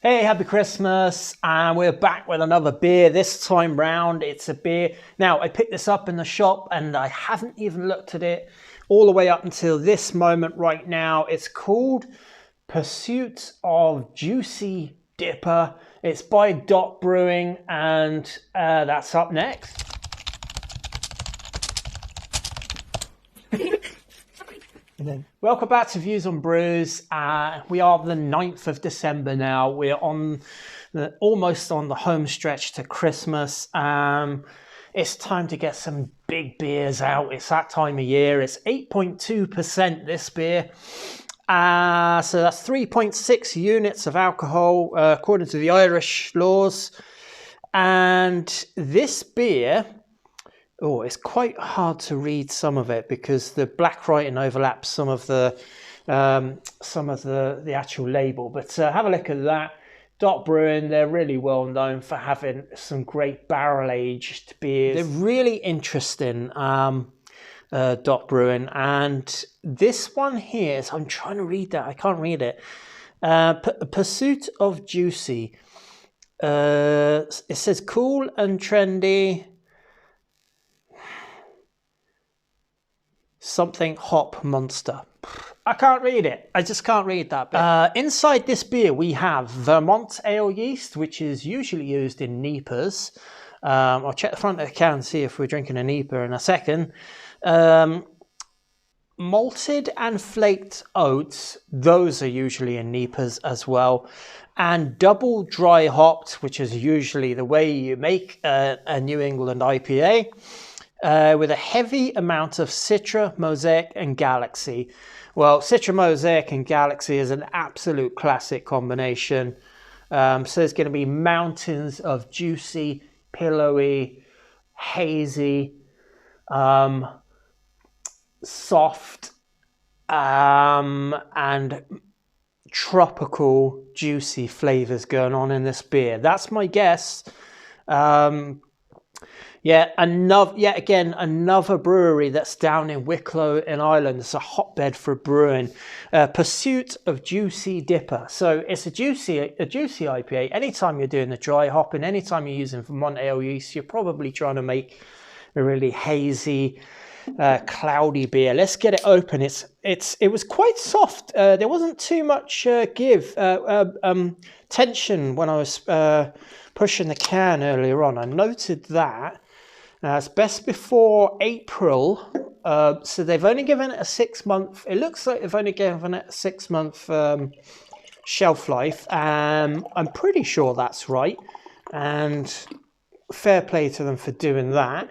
Hey, happy Christmas, and we're back with another beer. This time round, it's a beer. Now, I picked this up in the shop and I haven't even looked at it all the way up until this moment right now. It's called Pursuit of Juicy Dipa. It's by Dot Brewing, and that's up next. Welcome back to Views on Brews. We are the 9th of December now. We're on almost on the home stretch to Christmas. It's time to get some big beers out. It's that time of year. It's 8.2% this beer. So that's 3.6 units of alcohol according to the Irish laws. And this beer... Oh, it's quite hard to read some of it because the black writing overlaps some of the actual label. But have a look at that. Dot Brewing, they're really well known for having some great barrel aged beers. They're really interesting, Dot Brewing. And this one here, so I'm trying to read that. I can't read it. Pursuit of Juicy. It says cool and trendy. Something hop monster. I can't read it. I just can't read that bit. Inside this beer, we have Vermont ale yeast, which is usually used in NEPAs. I'll check the front of the can and see if we're drinking a NEPA in a second. Malted and flaked oats, those are usually in NEPAs as well. And double dry hopped, which is usually the way you make a New England IPA. With a heavy amount of Citra, Mosaic and Galaxy. Well, Citra, Mosaic and Galaxy is an absolute classic combination. So there's going to be mountains of juicy, pillowy, hazy, soft and tropical juicy flavors going on in this beer. That's my guess. Yet again, another brewery that's down in Wicklow in Ireland. It's a hotbed for brewing. Pursuit of Juicy Dipa. So it's a juicy IPA. Anytime you're doing the dry hopping, anytime you're using Vermont ale yeast, you're probably trying to make a really hazy, cloudy beer. Let's get it open. It was quite soft. There wasn't too much tension when I was pushing the can earlier on. I noted that. It's best before April, so they've only given it a 6-month. It looks like they've only given it a 6-month shelf life. I'm pretty sure that's right, and fair play to them for doing that.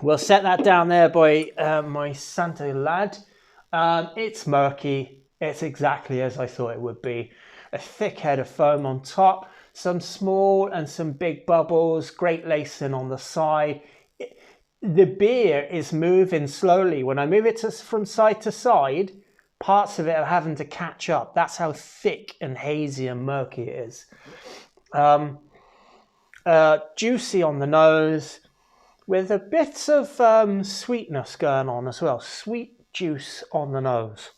We'll set that down there by my Santo lad. It's murky. It's exactly as I thought it would be. A thick head of foam on top. Some small and some big bubbles, great lacing on the side. The beer is moving slowly. When I move it from side to side, parts of it are having to catch up. That's how thick and hazy and murky it is. Juicy on the nose, with a bit of sweetness going on as well. Sweet juice on the nose.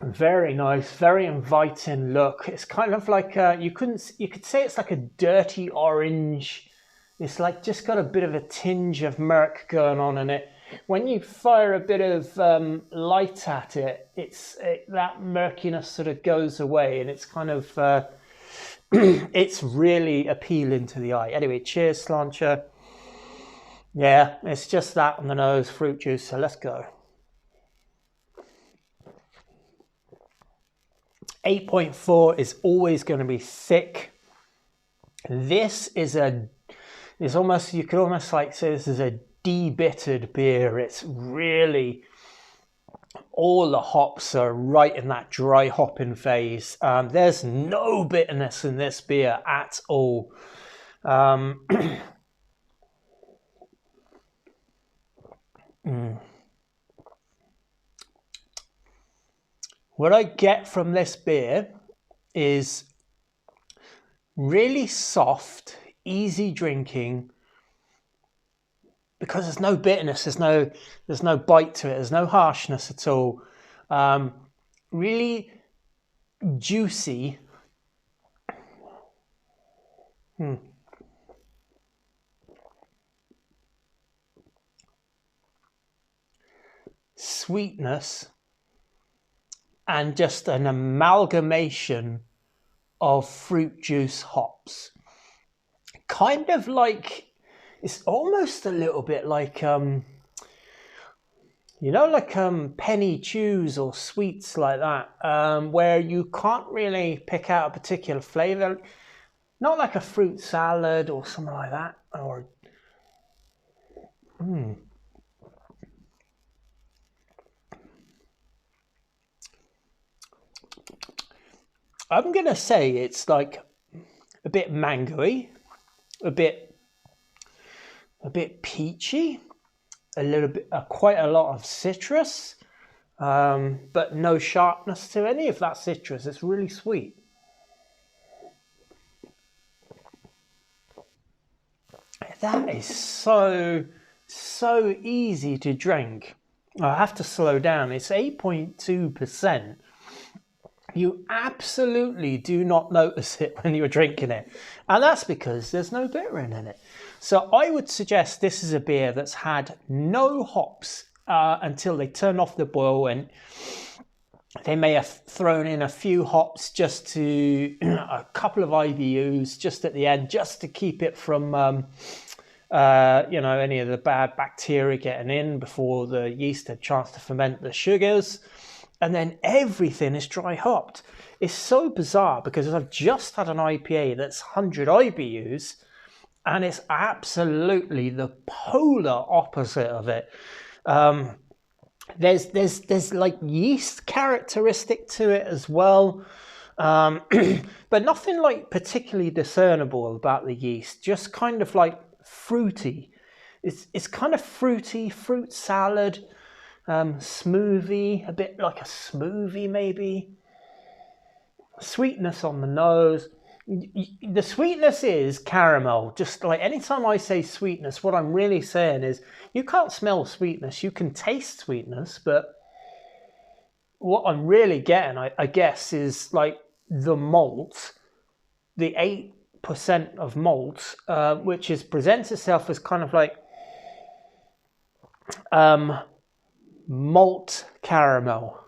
Very nice, very inviting look. It's kind of like you could say it's like a dirty orange. It's like just got a bit of a tinge of murk going on in it. When you fire a bit of light at it, that murkiness sort of goes away, and it's kind of it's really appealing to the eye. Anyway, cheers, Slancher. Yeah, it's just that on the nose, fruit juice. So let's go. 8.4 is always going to be thick. This is almost, you could almost like say this is a de-bittered beer. It's really, all the hops are right in that dry hopping phase. There's no bitterness in this beer at all. What I get from this beer is really soft, easy drinking, because there's no bitterness, there's no bite to it, there's no harshness at all. Really juicy. Sweetness, and just an amalgamation of fruit juice hops. Kind of like, it's almost a little bit like like penny chews or sweets like that, where you can't really pick out a particular flavor. Not like a fruit salad or something like that. Or I'm gonna say it's like a bit mangoey, a bit peachy, a little bit, quite a lot of citrus, but no sharpness to any of that citrus. It's really sweet. That is so easy to drink. I have to slow down. It's 8.2%. You absolutely do not notice it when you're drinking it. And that's because there's no bitter in it. So I would suggest this is a beer that's had no hops until they turn off the boil, and they may have thrown in a few hops just to a couple of IBUs just at the end, just to keep it from any of the bad bacteria getting in before the yeast had a chance to ferment the sugars. And then everything is dry hopped. It's so bizarre because I've just had an IPA that's 100 IBUs, and it's absolutely the polar opposite of it. There's like yeast characteristic to it as well, but nothing like particularly discernible about the yeast. Just kind of like fruity. It's kind of fruity, fruit salad. Smoothie, a bit like a smoothie maybe. Sweetness on the nose. The sweetness is caramel. Just like anytime I say sweetness, what I'm really saying is you can't smell sweetness. You can taste sweetness, but what I'm really getting, I guess, is like the malt, the 8% of malt, which presents itself as kind of like malt caramel,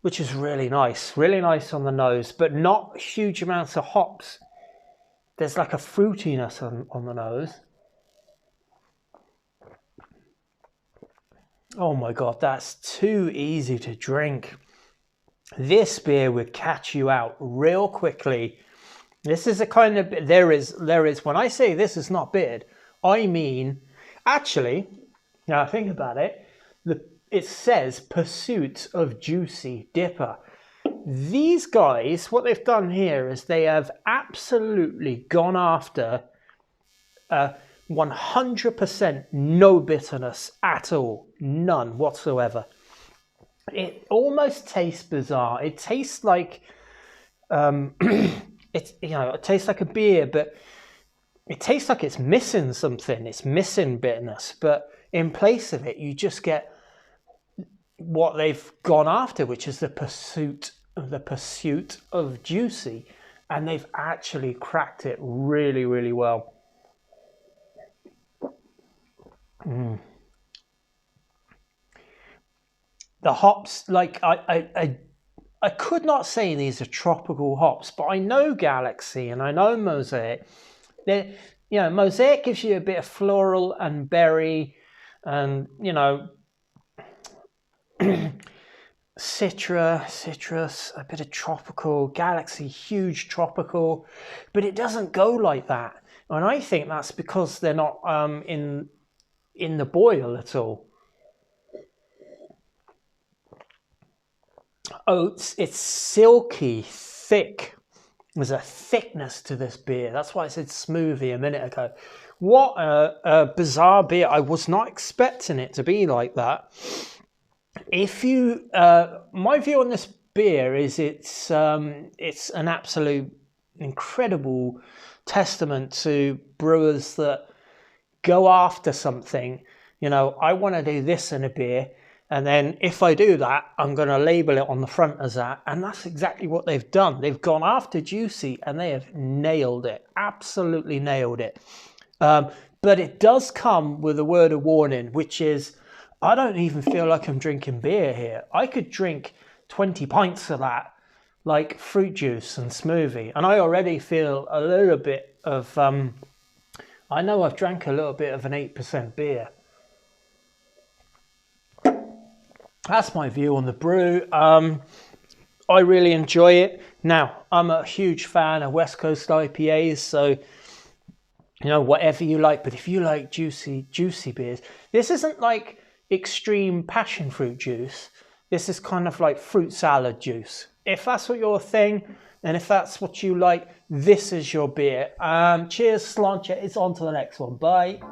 which is really nice on the nose, but not huge amounts of hops. There's like a fruitiness on the nose. Oh my god, that's too easy to drink. This beer would catch you out real quickly. This is a kind of, there is when I say this is not bitter, I mean, actually, now think about it, it says pursuit of juicy dipa. These guys, what they've done here is they have absolutely gone after 100% no bitterness at all, none whatsoever. It almost tastes bizarre. It tastes like it tastes like a beer, but it tastes like it's missing something. It's missing bitterness, but in place of it, you just get what they've gone after, which is the pursuit of juicy, and they've actually cracked it really, really well. The hops, like I could not say these are tropical hops, but I know Galaxy and I know Mosaic. Mosaic gives you a bit of floral and berry, and citrus, a bit of tropical. Galaxy, huge tropical, but it doesn't go like that. And I think that's because they're not in the boil at all. Oats, it's silky, thick. There's a thickness to this beer. That's why I said smoothie a minute ago. What a bizarre beer. I was not expecting it to be like that. My view on this beer is it's an absolute incredible testament to brewers that go after something. I want to do this in a beer, And then if I do that, I'm going to label it on the front as that. And that's exactly what they've done. They've gone after juicy and they have nailed it. Absolutely nailed it. But it does come with a word of warning, which is I don't even feel like I'm drinking beer here. I could drink 20 pints of that, like fruit juice and smoothie. And I already feel a little bit of, I know I've drank a little bit of an 8% beer. That's my view on the brew. I really enjoy it. Now, I'm a huge fan of West Coast IPAs, so, you know, whatever you like. But if you like juicy beers, this isn't like extreme passion fruit juice. This is kind of like fruit salad juice. If that's what your thing, and if that's what you like, this is your beer. Cheers, sláinte. It's on to the next one. Bye.